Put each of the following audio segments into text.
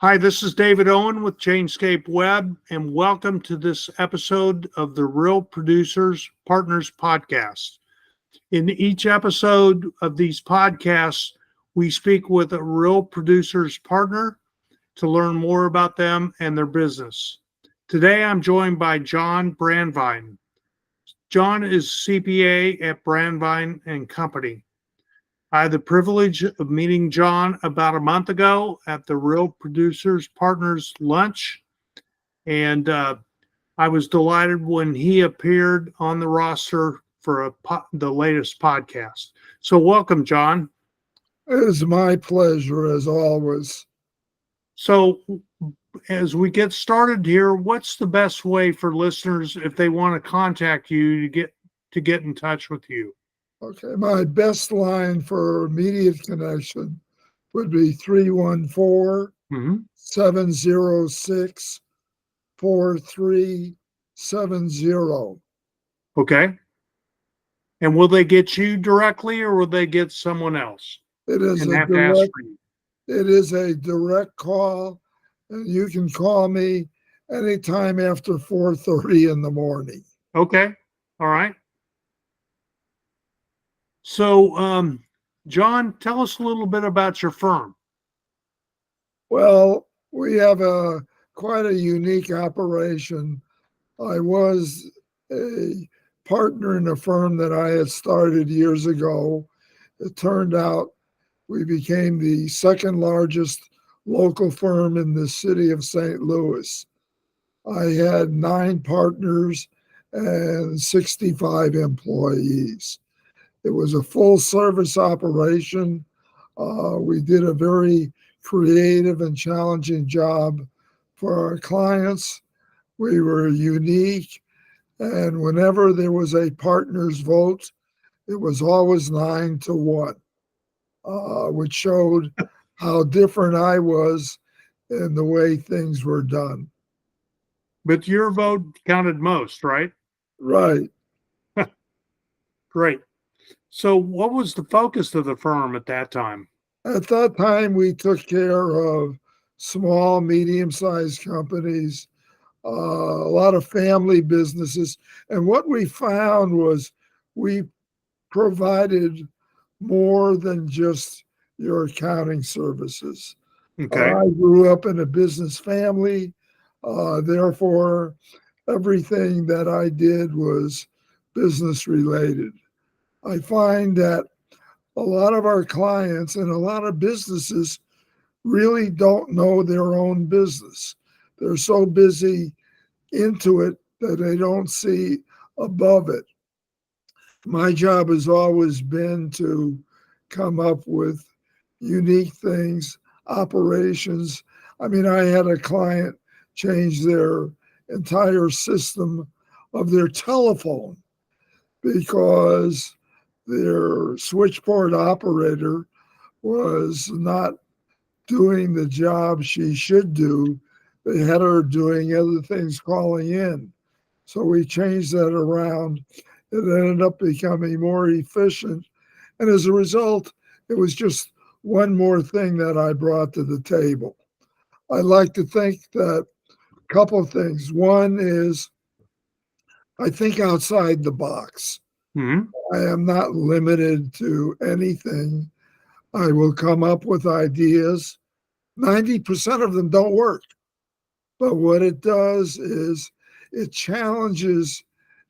Hi, this is David Owen with Chainscape Web, and welcome to this episode of the Real Producers Partners Podcast. In each episode of these podcasts, we speak with a real producers partner to learn more about them and their business. Today, I'm joined by John Brandvein. John is CPA at Brandvein and Company. I had the privilege of meeting John about a month ago at the Real Producers Partners lunch, and I was delighted when he appeared on the roster for the latest podcast. So welcome, John. It is my pleasure, as always. So as we get started here, what's the best way for listeners if they want to contact you to get in touch with you? Okay, my best line for immediate connection would be 314 706 4370. Okay. And will they get you directly or will they get someone else? It is And a have to ask direct for you. it is a direct call, and you can call me anytime after 4:30 in the morning. Okay. All right. So, John, tell us a little bit about your firm. Well, we have quite a unique operation. I was a partner in a firm that I had started years ago. It turned out we became the second largest local firm in the city of St. Louis. I had 9 partners and 65 employees. It was a full service operation. We did a very creative and challenging job for our clients. We were unique, and whenever there was a partner's vote, it was always 9-1, which showed how different I was in the way things were done. But your vote counted most, right? Right. Great. So, what was the focus of the firm at that time? At that time, we took care of small, medium-sized companies, a lot of family businesses. And what we found was we provided more than just your accounting services. Okay. I grew up in a business family. Therefore, everything that I did was business related. I find that a lot of our clients and a lot of businesses really don't know their own business. They're so busy into it that they don't see above it. My job has always been to come up with unique things, operations. I mean, I had a client change their entire system of their telephone because their switchboard operator was not doing the job she should do. They had her doing other things, calling in. So we changed that around. It ended up becoming more efficient. And as a result, it was just one more thing that I brought to the table. I like to think that a couple of things. One is I think outside the box. Mm-hmm. I am not limited to anything. I will come up with ideas. 90% of them don't work. But what it does is it challenges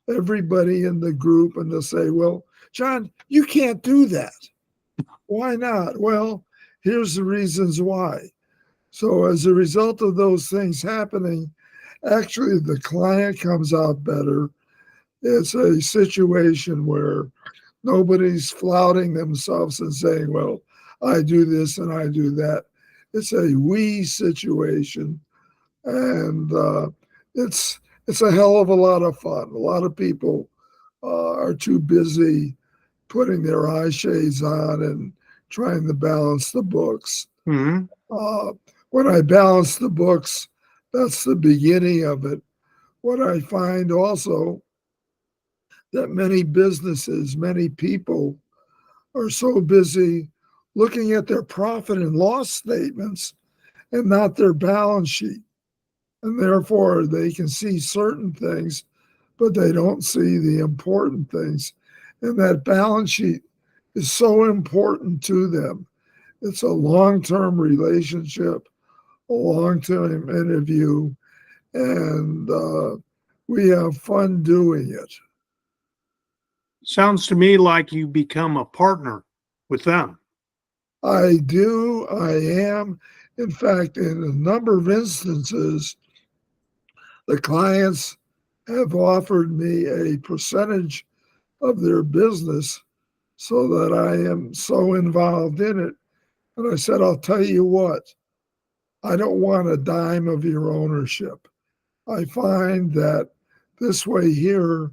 everybody in the group, and they'll say, well, John, you can't do that. Why not? Well, here's the reasons why. So as a result of those things happening, actually the client comes out better. It's a situation where nobody's flouting themselves and saying, well, I do this and I do that. It's a we situation. And it's a hell of a lot of fun. A lot of people are too busy putting their eye shades on and trying to balance the books. Mm-hmm. When I balance the books, that's the beginning of it. What I find also that many businesses, many people are so busy looking at their profit and loss statements and not their balance sheet. And therefore, they can see certain things, but they don't see the important things. And that balance sheet is so important to them. It's a long-term relationship, a long-term interview, and we have fun doing it. Sounds to me like you become a partner with them. I do, I am. In fact, in a number of instances, the clients have offered me a percentage of their business so that I am so involved in it. And I said, I'll tell you what, I don't want a dime of your ownership. I find that this way here,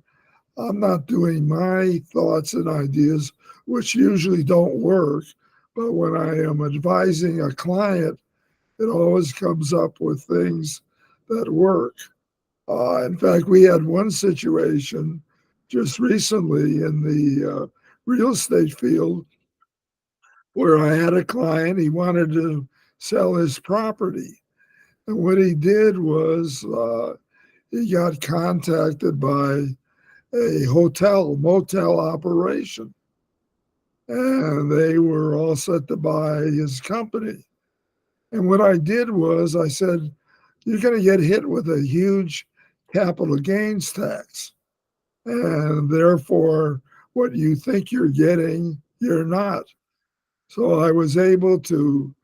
I'm not doing my thoughts and ideas, which usually don't work. But when I am advising a client, it always comes up with things that work. In fact, we had one situation just recently in the real estate field where I had a client, he wanted to sell his property. And what he did was he got contacted by a motel operation, and they were all set to buy his company. And what I did was I said, you're going to get hit with a huge capital gains tax. And therefore, what you think you're getting, you're not. So I was able to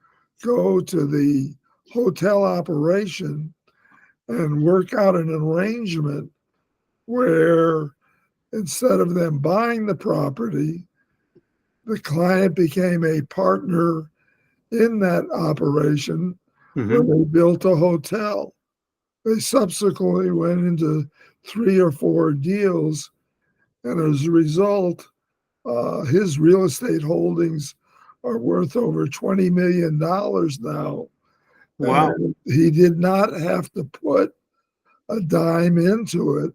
go to the hotel operation and work out an arrangement where instead of them buying the property, the client became a partner in that operation when they built a hotel. They subsequently went into 3 or 4 deals, and as a result, his real estate holdings are worth over $20 million now. Wow. And he did not have to put a dime into it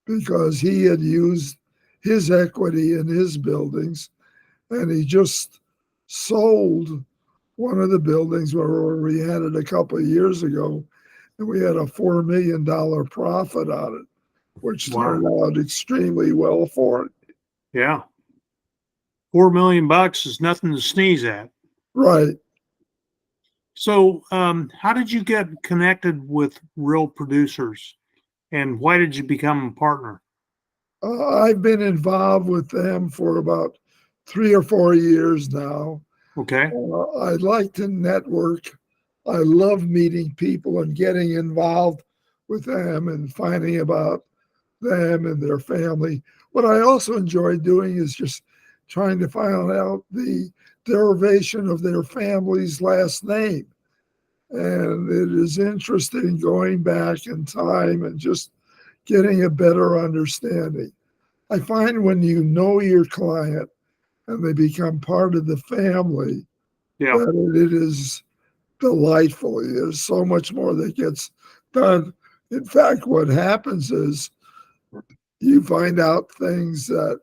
because he had used his equity in his buildings, and he just sold one of the buildings where we had it a couple of years ago, and we had a $4 million profit on it, which Wow. turned out extremely well for it. Yeah. $4 million is nothing to sneeze at. Right. So, how did you get connected with Real Producers, and why did you become a partner? I've been involved with them for about 3 or 4 years now. Okay. I like to network. I love meeting people and getting involved with them and finding about them and their family. What I also enjoy doing is just trying to find out the derivation of their family's last name. And it is interesting going back in time and just getting a better understanding. I find when you know your client and they become part of the family, Yeah. that it is delightful. There's so much more that gets done. In fact, what happens is you find out things that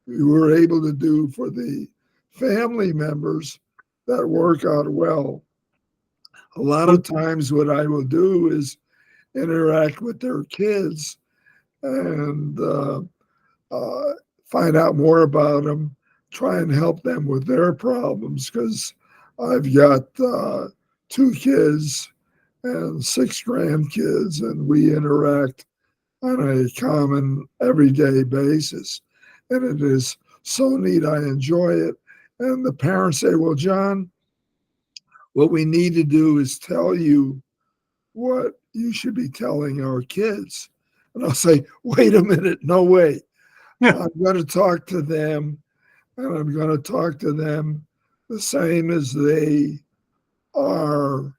you were able to do for the family members that work out well. A lot of times, what I will do is interact with their kids and find out more about them, try and help them with their problems because I've got 2 kids and 6 grandkids, and we interact on a common everyday basis. And it is so neat. I enjoy it. And the parents say, well, John, what we need to do is tell you what you should be telling our kids. And I'll say, wait a minute, no way. Yeah. I'm going to talk to them, and I'm going to talk to them the same as they are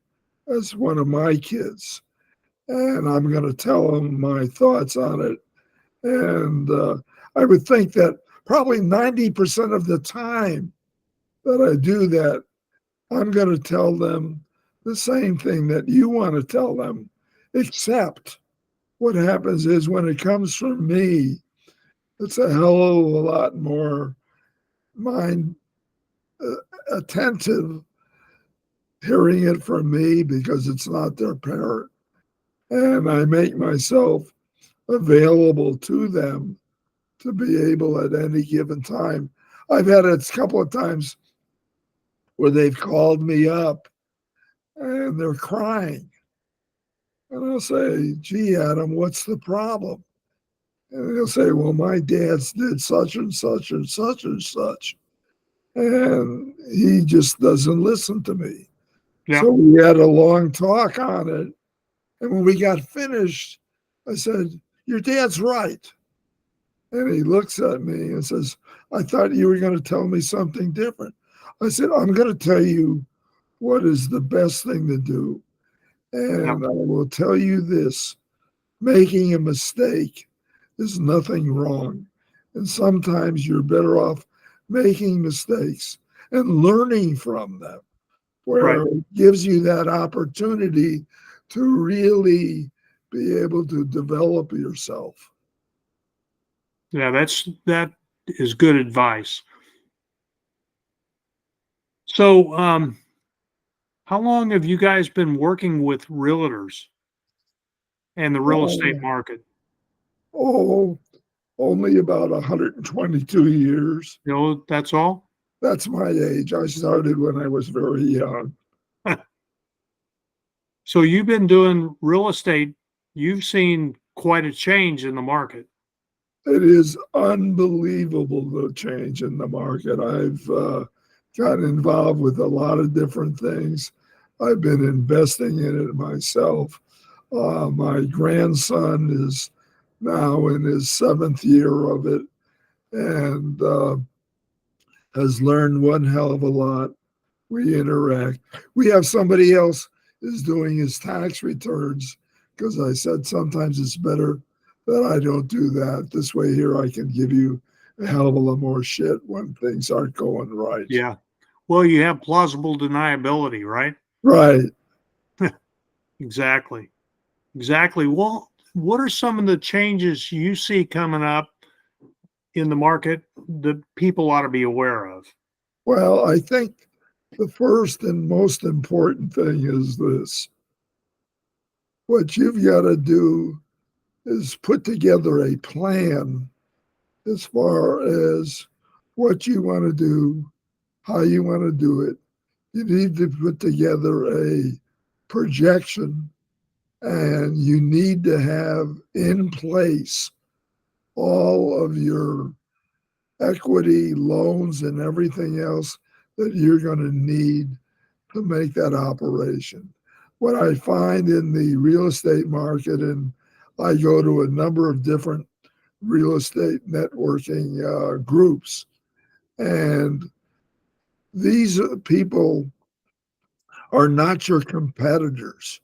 as one of my kids. And I'm going to tell them my thoughts on it. And I would think that probably 90% of the time that I do that, I'm going to tell them the same thing that you want to tell them, except what happens is when it comes from me, it's a hell of a lot more mind attentive hearing it from me because it's not their parent. And I make myself available to them to be able at any given time. I've had it a couple of times where they've called me up and they're crying. And I'll say, gee, Adam, what's the problem? And they'll say, well, my dad's did such and such and such and such. And he just doesn't listen to me. Yeah. So we had a long talk on it. And when we got finished, I said, your dad's right. And he looks at me and says, I thought you were going to tell me something different. I said, I'm going to tell you what is the best thing to do. And I will tell you this, making a mistake is nothing wrong. And sometimes you're better off making mistakes and learning from them, where it gives you that opportunity to really be able to develop yourself. Yeah, that is good advice. So, how long have you guys been working with realtors and the real estate market? Oh, only about 122 years. You know, that's all? That's my age. I started when I was very young. So you've been doing real estate. You've seen quite a change in the market. It is unbelievable the change in the market. I've gotten involved with a lot of different things. I've been investing in it myself. My grandson is now in his 7th year of it and has learned one hell of a lot. We interact. We have somebody else is doing his tax returns because I said sometimes it's better that I don't do that. This way here I can give you a hell of a lot more shit when things aren't going right. Yeah. Well, you have plausible deniability, right? Right. Exactly. Exactly. Well, what are some of the changes you see coming up in the market that people ought to be aware of? Well, I think the first and most important thing is this. What you've got to do is put together a plan as far as what you want to do, how you want to do it. You need to put together a projection and you need to have in place all of your equity, loans, and everything else that you're going to need to make that operation. What I find in the real estate market, and I go to a number of different real estate networking groups, and these people are not your competitors.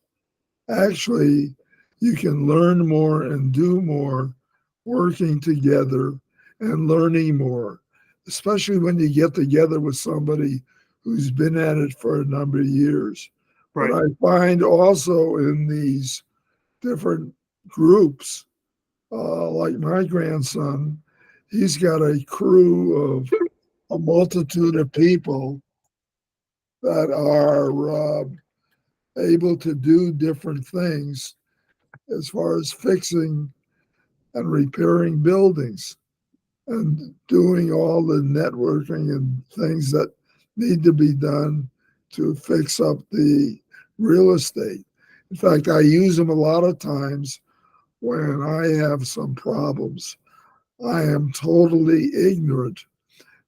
Actually, you can learn more and do more working together and learning more, especially when you get together with somebody who's been at it for a number of years. Right. But I find also in these different groups, like my grandson, he's got a crew of a multitude of people that are able to do different things as far as fixing and repairing buildings and doing all the networking and things that need to be done to fix up the real estate. In fact, I use them a lot of times when I have some problems. I am totally ignorant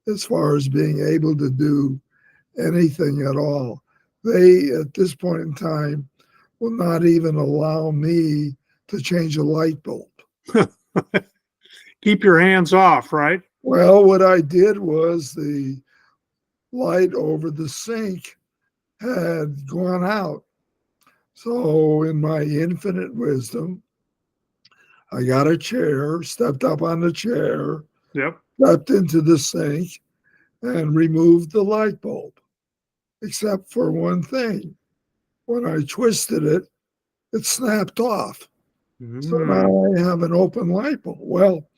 as far as being able to do anything at all. They, at this point in time, will not even allow me to change a light bulb. Keep your hands off, right? Well, what I did was the light over the sink had gone out. So, in my infinite wisdom, I got a chair, stepped up on the chair, Yep. stepped into the sink, and removed the light bulb, except for one thing. When I twisted it, it snapped off. So now I have an open light bulb. Well,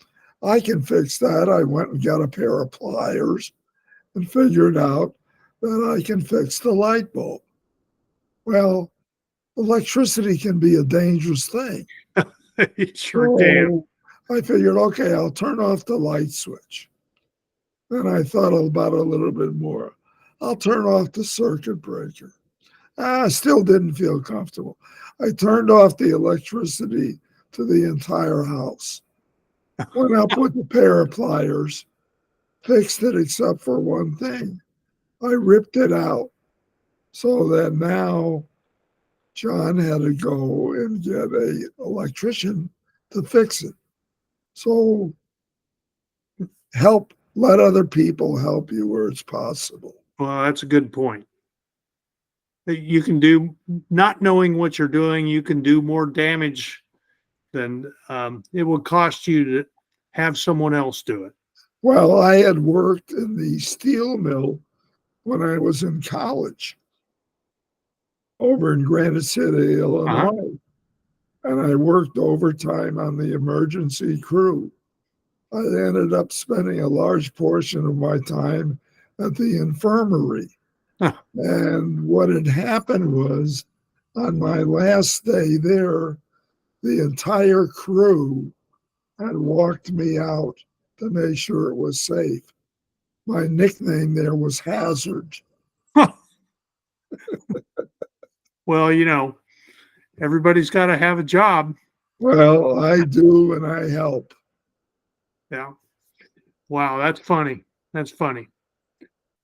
I can fix that. I went and got a pair of pliers and figured out that I can fix the light bulb. Well, electricity can be a dangerous thing. It sure can. So I figured, okay, I'll turn off the light switch. Then I thought about it a little bit more. I'll turn off the circuit breaker. I still didn't feel comfortable. I turned off the electricity to the entire house. Went up with a pair of pliers, fixed it except for one thing. I ripped it out so that now John had to go and get an electrician to fix it. So let other people help you where it's possible. Well, that's a good point. You can do, not knowing what you're doing, you can do more damage than it would cost you to have someone else do it. Well, I had worked in the steel mill when I was in college over in Granite City, Illinois. And I worked overtime on the emergency crew. I ended up spending a large portion of my time at the infirmary. Huh. And what had happened was, on my last day there, the entire crew had walked me out to make sure it was safe. My nickname there was Hazard. Well, everybody's got to have a job. Well, I do, and I help. Yeah. Wow, that's funny. That's funny.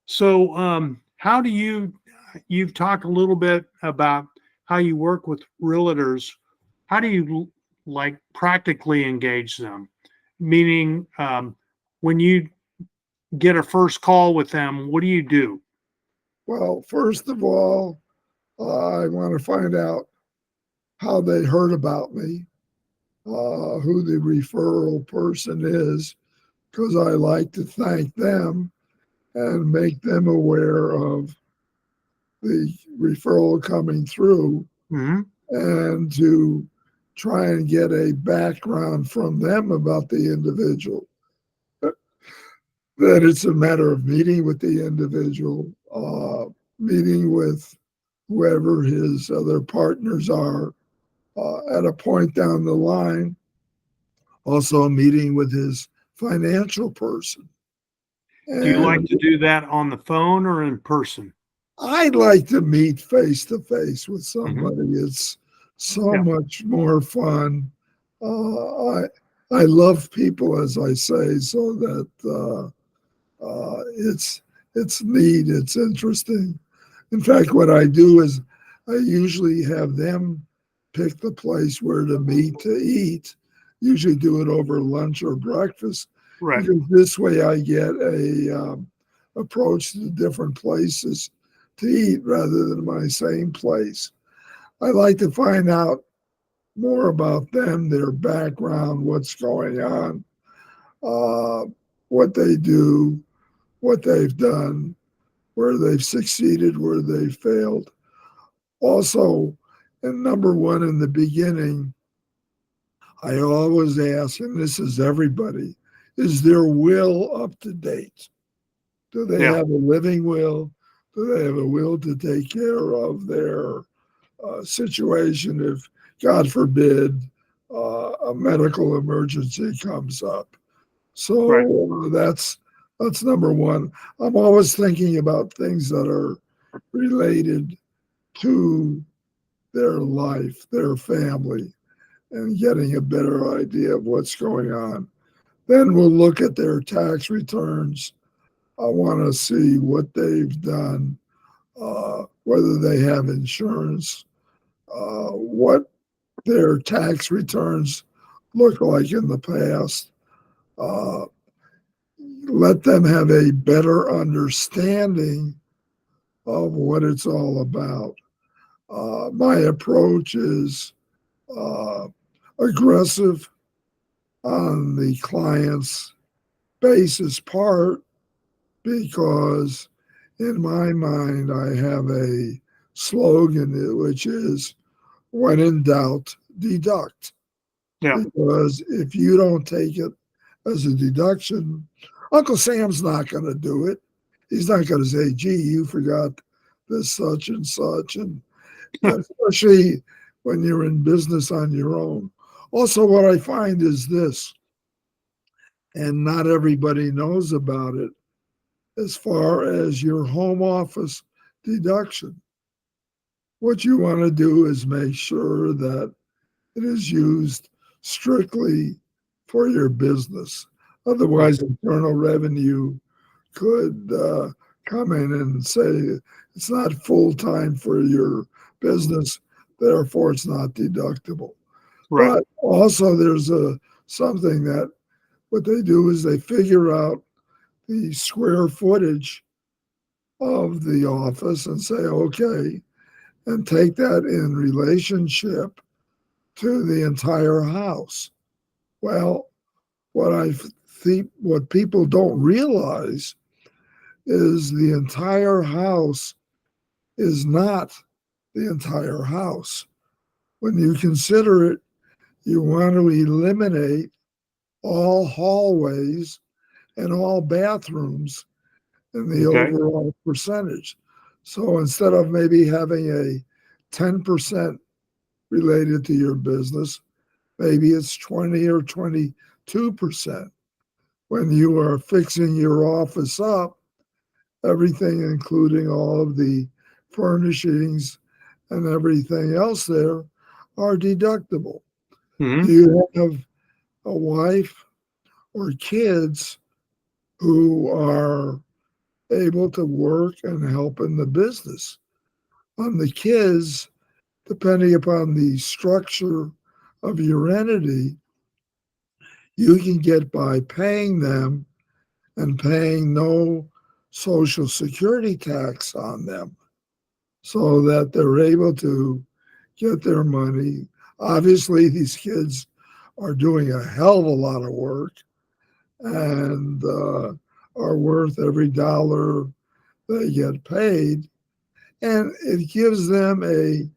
So, how do you've talked a little bit about how you work with realtors. How do you like practically engage them? Meaning, when you get a first call with them, what do you do? Well, first of all, I want to find out how they heard about me, who the referral person is, because I like to thank them and make them aware of the referral coming through, Mm-hmm. and to try and get a background from them about the individual. That it's a matter of meeting with the individual, meeting with whoever his other partners are at a point down the line, also meeting with his financial person. Do you like And to do that on the phone or in person? I'd like to meet face to face with Mm-hmm. somebody. It's so Yeah. much more fun. I love people, as I say, so that it's neat. It's interesting. In fact, what I do is I usually have them pick the place where to meet to eat. Usually do it over lunch or breakfast, Right. because this way I get a approach to different places to eat rather than my same place. I like to find out more about them, their background, what's going on, what they do, what they've done, where they've succeeded, where they've failed. Also, and number one in the beginning, I always ask, and this is everybody, is their will up to date? Do they Yeah. have a living will? Do they have a will to take care of their situation if, God forbid, a medical emergency comes up? So Right. that's number one. I'm always thinking about things that are related to their life, their family, and getting a better idea of what's going on. Then we'll look at their tax returns. I want to see what they've done, whether they have insurance, what their tax returns look like in the past. Let them have a better understanding of what it's all about. My approach is aggressive on the client's basis part, because in my mind, I have a slogan, which is, when in doubt, deduct. Yeah. Because if you don't take it as a deduction, Uncle Sam's not going to do it. He's not going to say, gee, you forgot this such and such. And especially when you're in business on your own. Also, what I find is this, and not everybody knows about it, as far as your home office deduction. What you want to do is make sure that it is used strictly for your business. Right. Otherwise, Internal Revenue could come in and say it's not full time for your business, therefore it's not deductible. Right. But also, there's something that what they do is they figure out the square footage of the office and say, okay, and take that in relationship to the entire house. Well, what I think what people don't realize is the entire house is not the entire house. When you consider it, you want to eliminate all hallways and all bathrooms in the Okay. overall percentage. So instead of maybe having a 10% related to your business, maybe it's 20 or 22%. When you are fixing your office up, everything, including all of the furnishings and everything else there, are deductible. Do Hmm. you have a wife or kids who are able to work and help in the business? On the kids, depending upon the structure of your entity, you can get by paying them and paying no social security tax on them so that they're able to get their money. Obviously, these kids are doing a hell of a lot of work and are worth every dollar they get paid. And it gives them a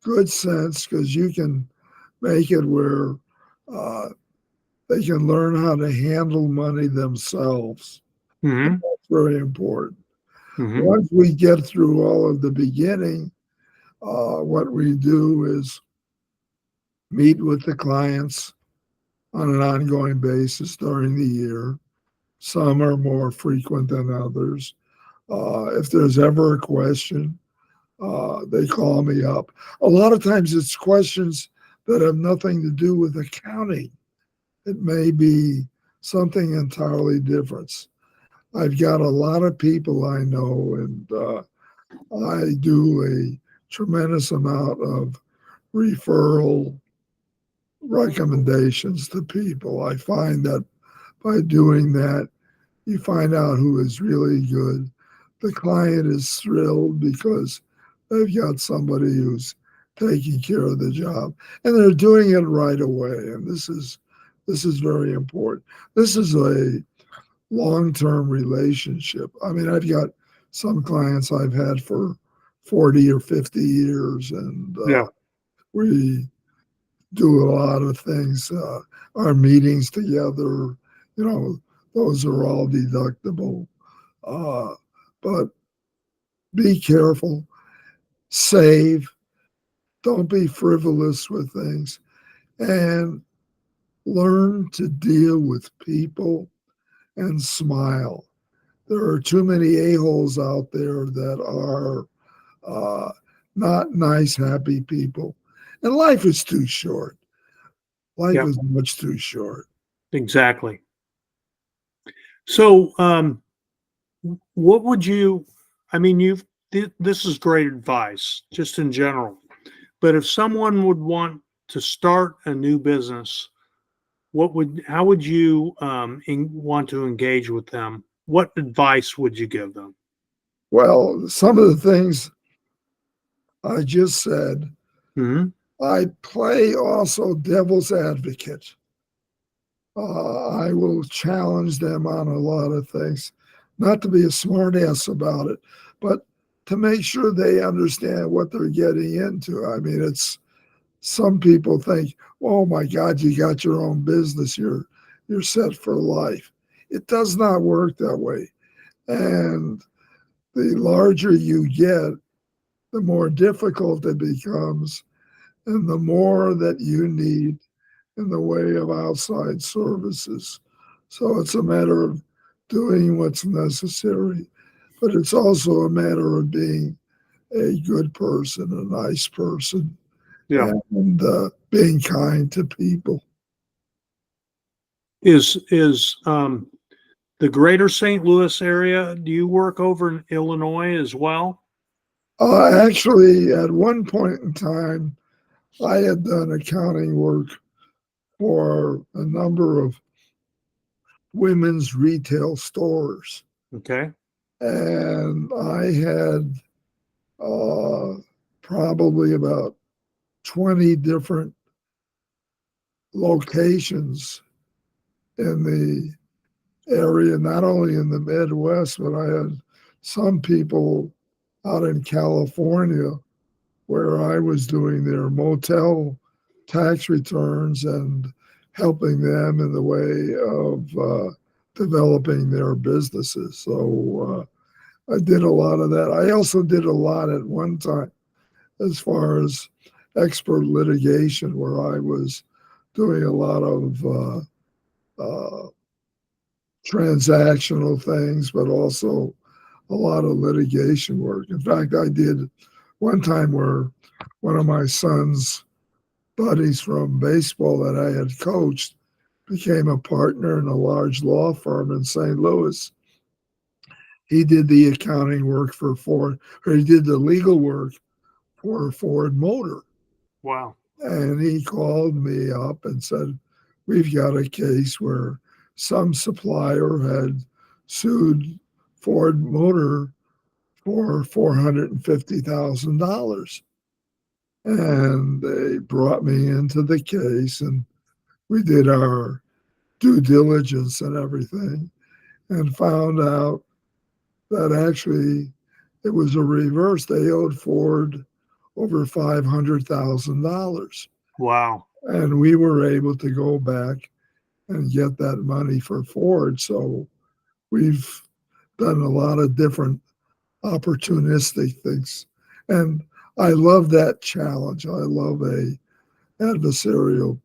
good sense because you can make it where uh, they can learn how to handle money themselves. Hmm. That's very important. Hmm. Once we get through all of the beginning, what we do is meet with the clients on an ongoing basis during the year. Some are more frequent than others. If there's ever a question, they call me up. A lot of times it's questions that have nothing to do with accounting. It may be something entirely different. I've got a lot of people I know, and I do a tremendous amount of referral recommendations to people. I find that by doing that, you find out who is really good. The client is thrilled because they've got somebody who's taking care of the job and they're doing it right away. And this is very important. This is a long-term relationship. I mean, I've got some clients I've had for 40 or 50 years, and Yeah. we do a lot of things. Our meetings together, you know, those are all deductible. Uh, but be careful, save, don't be frivolous with things, and learn to deal with people and smile. There are too many a-holes out there that are uh, not nice, happy people. And life is too short. Life Yeah. is much too short. Exactly. So, what would you? I mean, this is great advice, just in general. But if someone would want to start a new business, how would you want to engage with them? What advice would you give them? Well, some of the things I just said, Hmm. I play also devil's advocate. I will challenge them on a lot of things, not to be a smartass about it, but to make sure they understand what they're getting into. I mean, it's some people think, "Oh my God, you got your own business, you're set for life." It does not work that way. And the larger you get, the more difficult it becomes and the more that you need in the way of outside services. So it's a matter of doing what's necessary, but it's also a matter of being a good person, a nice person, Yeah. and being kind to people. Is the greater St. Louis area, do you work over in Illinois as well? Actually, at one point in time, I had done accounting work for a number of women's retail stores, Okay. and I had probably about 20 different locations in the area, not only in the Midwest, but I had some people out in California where I was doing their motel tax returns and helping them in the way of developing their businesses. So I did a lot of that. I also did a lot at one time as far as expert litigation, where I was doing a lot of transactional things, but also a lot of litigation work. In fact, I did one time where one of my son's buddies from baseball that I had coached became a partner in a large law firm in St. Louis. He did the accounting work for Ford, or he did the legal work for Ford Motor. Wow. And he called me up and said, we've got a case where some supplier had sued Ford Motor for $450,000. And they brought me into the case, and we did our due diligence and everything, and found out that actually it was a reverse. They owed Ford over $500,000. Wow. And we were able to go back and get that money for Ford. So we've done a lot of different opportunistic things. And I love that challenge. I love a adversarial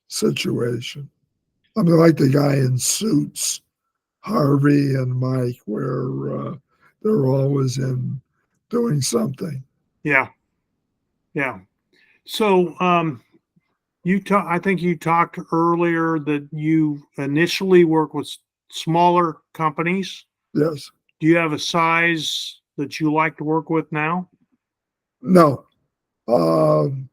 situation. I mean, like the guy in Suits, Harvey and Mike, where they're always in doing something. Yeah. Yeah. So, I think you talked earlier that you initially work with smaller companies. Yes. Do you have a size that you like to work with now? No. Um,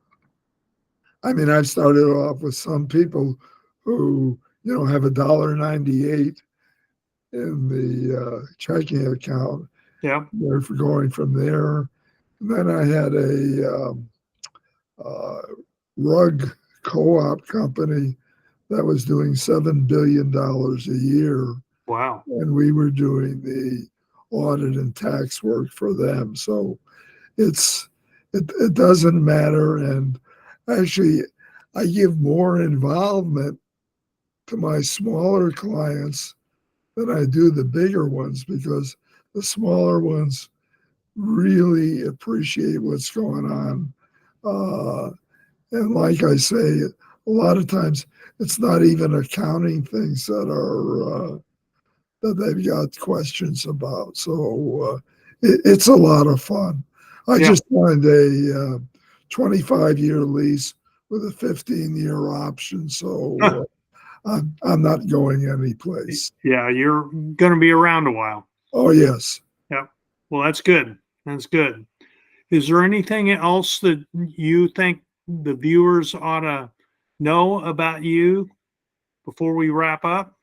I mean, I started off with some people who, have $1.98 in the checking account. Yeah. They're going from there. And then I had a uh, rug co-op company that was doing $7 billion a year. Wow. And we were doing the audit and tax work for them. So it doesn't matter. And actually, I give more involvement to my smaller clients than I do the bigger ones, because the smaller ones really appreciate what's going on. And like I say, a lot of times it's not even accounting things that they've got questions about. So it's a lot of fun. I Yeah. just signed a 25-year lease with a 15-year option. So I'm not going anyplace. Yeah. You're going to be around a while. Oh, yes. Yeah. Well, that's good. That's good. Is there anything else that you think the viewers ought to know about you before we wrap up?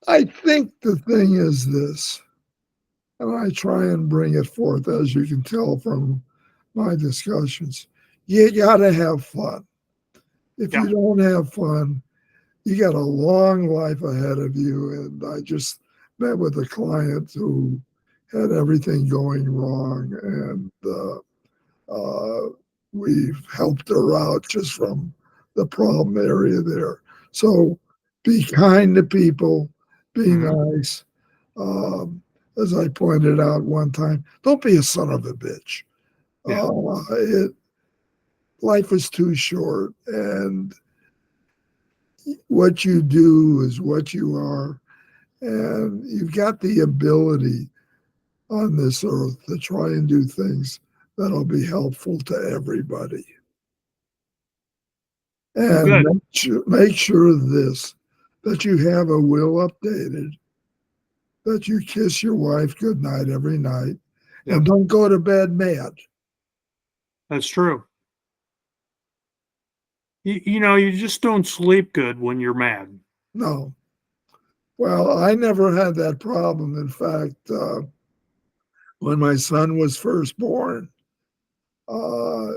I think the thing is this, and I try and bring it forth, as you can tell from my discussions. You got to have fun. If Yeah. you don't have fun, you got a long life ahead of you. And I just met with a client who had everything going wrong, and we've helped her out just from the problem area there. So be kind to people, be Mhm. nice, um, as I pointed out one time, don't be a son of a bitch. Yeah. Life is too short, and what you do is what you are. And you've got the ability on this earth to try and do things that'll be helpful to everybody. Well, And good. make sure this, that you have a will updated, that you kiss your wife goodnight every night, and Yep. don't go to bed mad. That's true. You just don't sleep good when you're mad. No. Well, I never had that problem. In fact, when my son was first born, uh,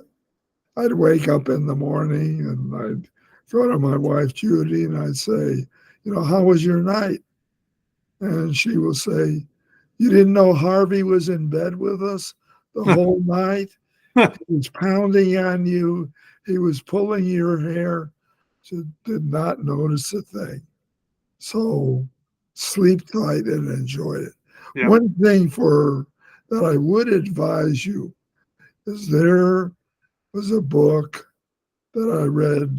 I'd wake up in the morning and I'd go to my wife, Judy, and I'd say, how was your night? And she will say, you didn't know Harvey was in bed with us the whole night? He was pounding on you. He was pulling your hair. She did not notice a thing. So sleep tight and enjoy it. Yep. One thing that I would advise you is there was a book that I read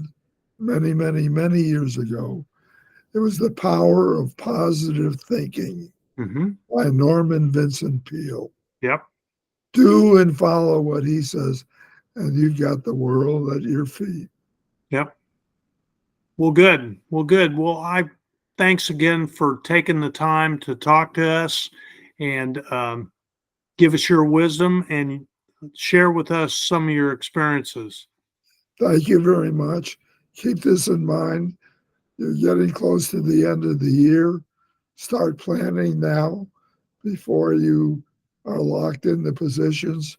many, many, many years ago. It was The Power of Positive Thinking Mm-hmm. by Norman Vincent Peale. Yep. Do and follow what he says, and you've got the world at your feet. Yep. Well, good. Well, good. Well, thanks again for taking the time to talk to us and give us your wisdom and share with us some of your experiences. Thank you very much. Keep this in mind. You're getting close to the end of the year. Start planning now before you are locked into positions.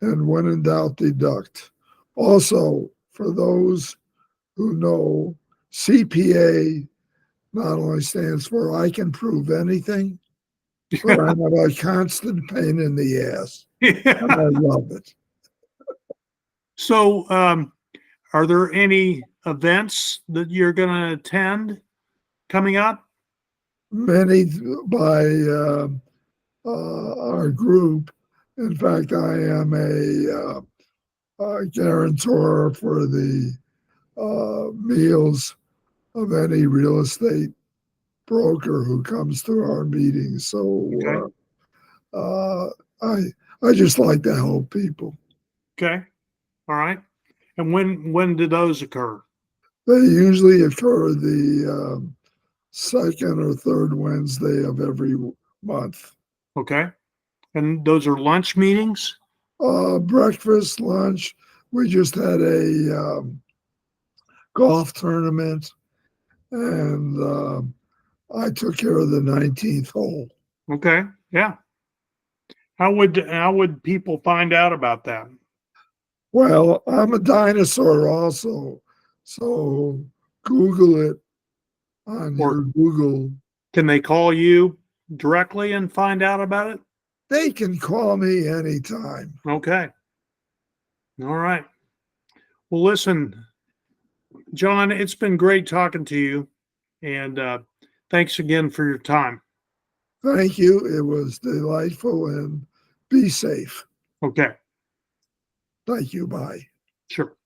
And when in doubt, deduct. Also, for those who know, CPA not only stands for I can prove anything, but I'm a constant pain in the ass. And I love it. So, are there any events that you're going to attend coming up? Many by our group. In fact, I am a guarantor for the meals of any real estate broker who comes to our meetings. Okay. So I just like to help people. Okay. All right. And when do those occur? They usually occur the second or third Wednesday of every month. Okay. And those are lunch meetings? Breakfast, lunch. We just had a golf tournament, and I took care of the 19th hole. Okay. Yeah. How would people find out about that? Well, I'm a dinosaur also, so Google it on Or your Google. can they call you directly and find out about it? They can call me anytime. Okay. All right. Well, listen, John, it's been great talking to you. And thanks again for your time. Thank you. It was delightful, and be safe. Okay. Thank you. Bye. Sure.